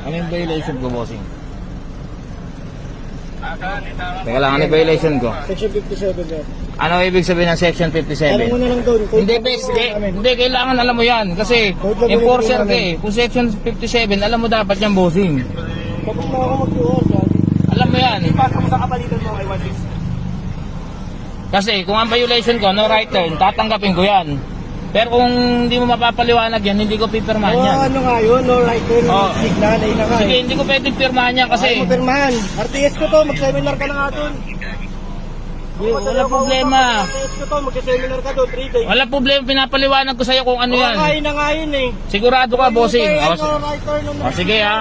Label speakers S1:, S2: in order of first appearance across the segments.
S1: Ano yung violation ko, bossing? Teka lang, ano yung violation ko?
S2: Section 57 yan.
S1: Ano ibig sabihin ng section 57?
S2: Alam mo na lang doon.
S1: Hindi, hindi, kailangan alam mo yan. Kasi enforcer ka eh. Kung section 57, alam mo dapat yan, bossing.
S2: Tapos na ako mag-uwas yan.
S1: Alam mo yan.
S2: Ipasok mo sa kapalitan mo kay 160.
S1: Kasi kung ang violation ko, no right turn, tatanggapin ko yan. Pero kung hindi mo mapapaliwanag yan, hindi ko pipirmahan yan.
S2: Ano nga yun? No right turn,
S1: Oh.
S2: signal, ayun na nga.
S1: Sige, hindi ko pwedeng pirmahan yan kasi
S2: Ay mo pirmahan. RTS ko to, mag-seminar ka na nga doon.
S1: wala problema.
S2: RTS ko to, mag-seminar ka doon, 3 days.
S1: Wala problema, pinapaliwanag ko sa'yo kung ano yan.
S2: Kain na nga yun eh.
S1: Sigurado ka, bossing.
S2: No
S1: O,
S2: right turn.
S1: o, sige ha.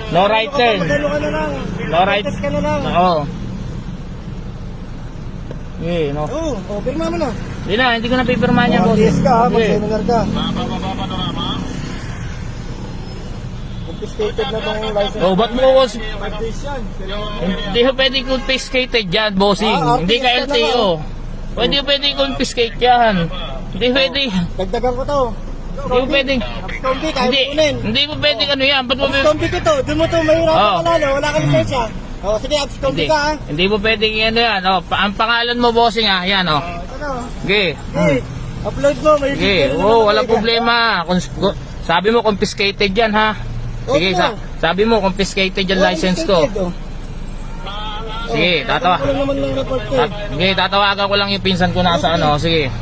S1: No right turn.
S2: Magano ka na lang.
S1: No right.
S2: RTS ka na lang.
S1: Oo. Sige, no.
S2: Oo, pirma mo na.
S1: Hindi na, hindi ko na pipirmahan yan, bossing.
S2: RTS ka ha,
S1: Sige.
S2: mag-seminar ka. Confiscated na tong license.
S1: Oh, ba't mo ko...
S2: RTS yan.
S1: Hindi ko pwede confiscated yan, bossing. Hindi ka LTO. Pwede ko pwede confiscate yan. Hindi pwede.
S2: Dagdagan ko to.
S1: Hindi mo pwedeng...
S2: Abscombi, kaya
S1: Hindi,
S2: mo kunin.
S1: hindi mo pwedeng ano yan. Ba't mo
S2: Abscombi ko to. Doon mo to mahirap
S1: Oo.
S2: ka lalo. Wala ka lisensya. O, sige, abscombi
S1: Hindi,
S2: ka ha.
S1: hindi mo pwedeng ano yan. Oh, ang pangalan mo, bossing ha. Yan, oh.
S2: Ito na.
S1: Sige.
S2: Okay. Upload mo. May
S1: Sige.
S2: video na
S1: Oh,
S2: naman
S1: wala
S2: tayo.
S1: problema. Sabi mo confiscated yan, ha. Sige,
S2: Oo.
S1: sabi mo confiscated yung
S2: Oh,
S1: license ko.
S2: confiscated, oh.
S1: Sige, tatawa.
S2: Wala naman lang report ko eh.
S1: Sige, tatawagan ko lang yung pinsan ko nasa ano. Sige.